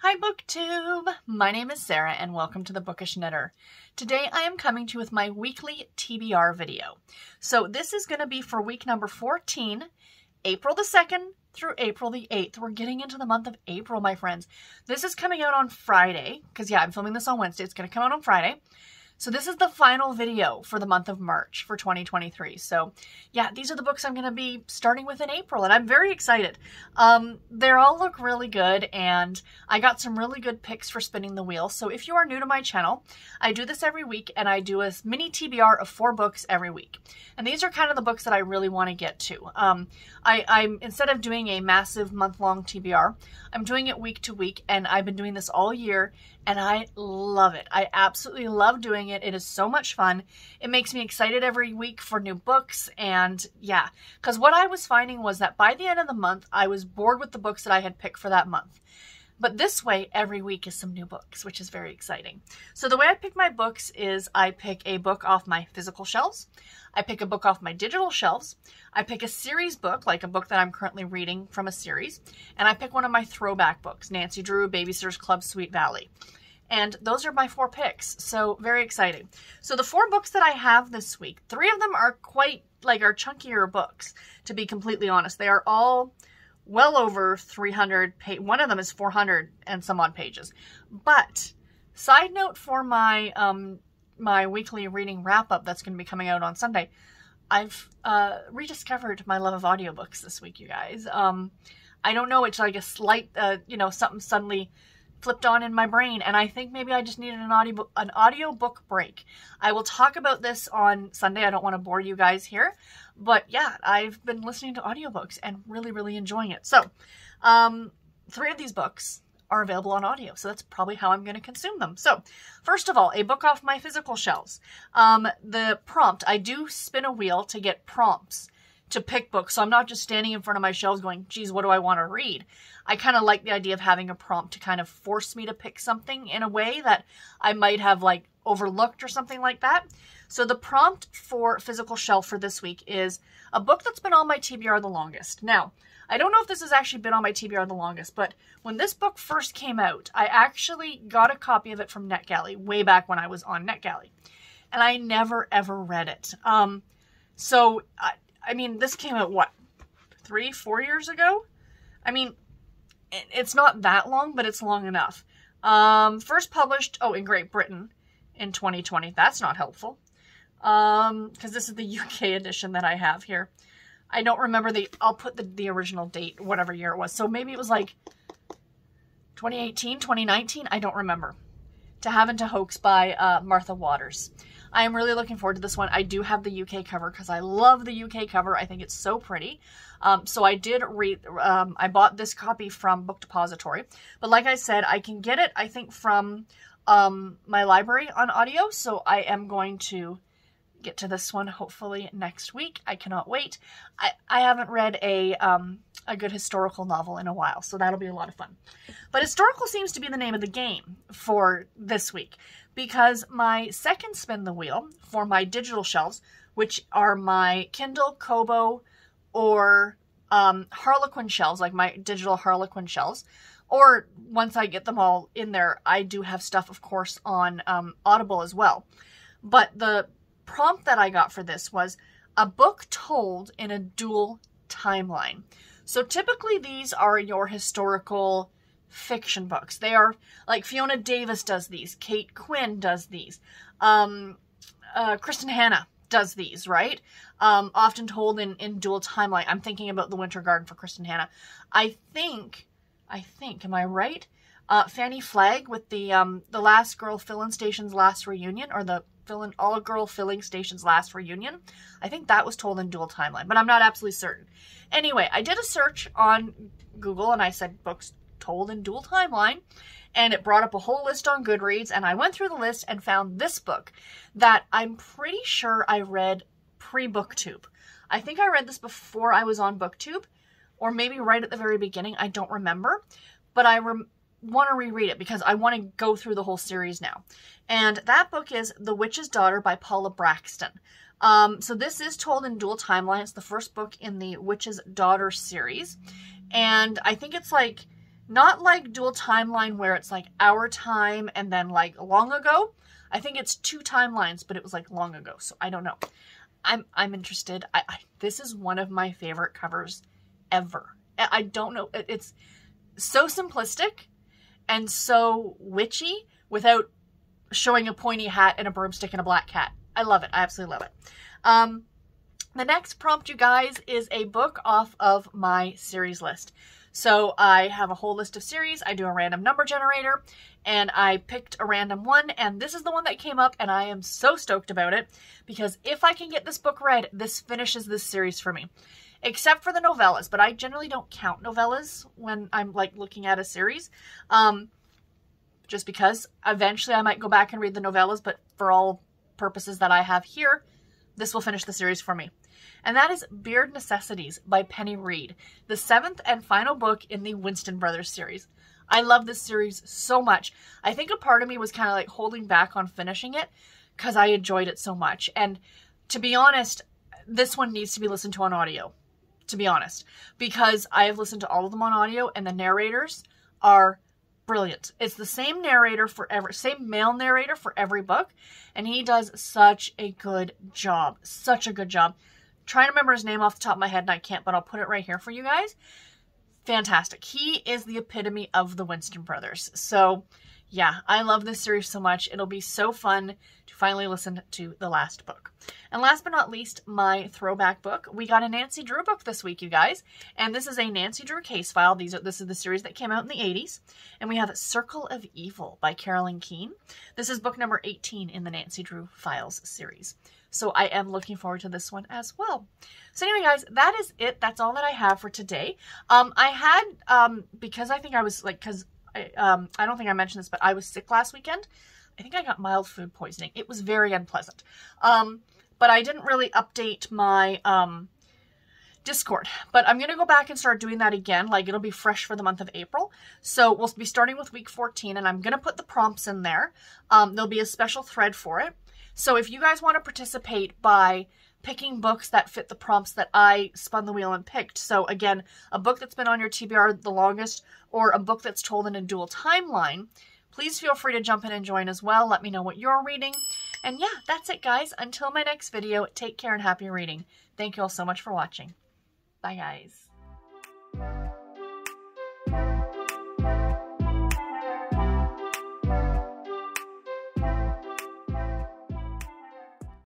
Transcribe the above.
Hi BookTube! My name is Sarah and welcome to the Bookish Knitter. Today I am coming to you with my weekly TBR video. So this is going to be for week number 14, April the 2nd through April the 8th. We're getting into the month of April, my friends. This is coming out on Friday, because I'm filming this on Wednesday. It's going to come out on Friday. So this is the final video for the month of March for 2023. So yeah, these are the books I'm going to be starting with in April, and I'm very excited. They all look really good, and I got some really good picks for spinning the wheel. So if you are new to my channel, I do this every week, and I do a mini TBR of 4 books every week. And these are kind of the books that I really want to get to. I'm instead of doing a massive month-long TBR, I'm doing it week to week, and I've been doing this all year, and I love it. I absolutely love doing it. It is so much fun. It makes me excited every week for new books, and yeah, because what I was finding was that by the end of the month, I was bored with the books that I had picked for that month. But this way, every week is some new books, which is very exciting. So the way I pick my books is I pick a book off my physical shelves. I pick a book off my digital shelves. I pick a series book, like a book that I'm currently reading from a series. And I pick one of my throwback books, Nancy Drew, Babysitter's Club, Sweet Valley. And those are my 4 picks, so very exciting. So the 4 books that I have this week, 3 of them are are chunkier books, to be completely honest. They are all well over 300 pages. One of them is 400 and some odd pages. But side note for my my weekly reading wrap-up that's going to be coming out on Sunday, I've rediscovered my love of audiobooks this week, you guys. I don't know, it's like a slight, something suddenly flipped on in my brain, and I think maybe I just needed an audiobook break. I will talk about this on Sunday. I don't want to bore you guys here, but yeah, I've been listening to audiobooks and really, really enjoying it. So, 3 of these books are available on audio, so that's probably how I'm going to consume them. So, first of all, a book off my physical shelves. The prompt, I do spin a wheel to get prompts to pick books, so I'm not just standing in front of my shelves going, geez, what do I want to read? I kind of like the idea of having a prompt to kind of force me to pick something in a way that I might have overlooked or something like that. So the prompt for physical shelf for this week is a book that's been on my TBR the longest. Now, I don't know if this has actually been on my TBR the longest, but when this book first came out, I actually got a copy of it from NetGalley way back when I was on NetGalley, and I never ever read it. I mean, this came out, what, 3-4 years ago? I mean, it's not that long, but it's long enough. First published, in Great Britain in 2020. That's not helpful. Because this is the UK edition that I have here. I don't remember I'll put the original date, whatever year it was. So maybe it was like 2018, 2019? I don't remember. To Have and to Hoax by Martha Waters. I am really looking forward to this one. I do have the UK cover because I love the UK cover. I think it's so pretty. So I did read, I bought this copy from Book Depository. But like I said, I can get it, I think, from my library on audio. So I am going to get to this one hopefully next week. I cannot wait. I haven't read a good historical novel in a while, so that'll be a lot of fun. But historical seems to be the name of the game for this week, because my second spin the wheel for my digital shelves, which are my Kindle, Kobo, or Harlequin shelves, like my digital Harlequin shelves, or once I get them all in there, I do have stuff, of course, on Audible as well. But the prompt that I got for this was a book told in a dual timeline. So typically these are your historical fiction books. They are like Fiona Davis does these, Kate Quinn does these, Kristen Hanna does these, right? Often told in dual timeline. I'm thinking about The Winter Garden for Kristen Hanna. I think, am I right? Fanny Flagg with the Last Girl Filling Station's Last Reunion, or the All-Girl Filling Station's Last Reunion. I think that was told in dual timeline, but I'm not absolutely certain. Anyway, I did a search on Google and I said books told in dual timeline, and it brought up a whole list on Goodreads, and I went through the list and found this book that I'm pretty sure I read pre-BookTube. I think I read this before I was on BookTube, or maybe right at the very beginning. I don't remember, but I want to reread it because I want to go through the whole series now. And that book is The Witch's Daughter by Paula Brackston. So this is told in dual timeline. It's the first book in the Witch's Daughter series. And I think it's like Not like dual timeline where it's like our time and then like long ago. I think it's 2 timelines, but it was like long ago. So I don't know. I'm interested. This is one of my favorite covers ever. I don't know. It's so simplistic and so witchy without showing a pointy hat and a broomstick and a black cat. I love it. I absolutely love it. The next prompt, you guys, is a book off of my series list. So I have a whole list of series. I do a random number generator and I picked a random one, and this is the one that came up, and I am so stoked about it because if I can get this book read, this finishes this series for me. Except for the novellas, but I generally don't count novellas when I'm like looking at a series. Just because eventually I might go back and read the novellas, but for all purposes that I have here, this will finish the series for me. And that is Beard Necessities by Reid, the 7th and final book in the Winston Brothers series. I love this series so much. I think a part of me was kind of like holding back on finishing it because I enjoyed it so much. And to be honest, this one needs to be listened to on audio, to be honest, because I have listened to all of them on audio and the narrators are brilliant. It's the same narrator for same male narrator for every book, and he does such a good job. Such a good job. Trying to remember his name off the top of my head and I can't, but I'll put it right here for you guys. Fantastic. He is the epitome of the Winston Brothers. So yeah, I love this series so much. It'll be so fun to finally listen to the last book. And last but not least, my throwback book. We got a Nancy Drew book this week, you guys. And this is a Nancy Drew case file. This is the series that came out in the 80s. And we have Circle of Evil by Carolyn Keene. This is book number 18 in the Nancy Drew Files series. So I am looking forward to this one as well. So anyway, guys, that is it. That's all that I have for today. I had, because I think I was like, I don't think I mentioned this, but I was sick last weekend. I think I got mild food poisoning. It was very unpleasant. But I didn't really update my Discord. But I'm going to go back and start doing that again. Like, it'll be fresh for the month of April. So we'll be starting with week 14, and I'm going to put the prompts in there. There'll be a special thread for it. So if you guys want to participate by picking books that fit the prompts that I spun the wheel and picked. So again, a book that's been on your TBR the longest, or a book that's told in a dual timeline, please feel free to jump in and join as well. Let me know what you're reading. And yeah, that's it, guys. Until my next video, take care and happy reading. Thank you all so much for watching. Bye, guys.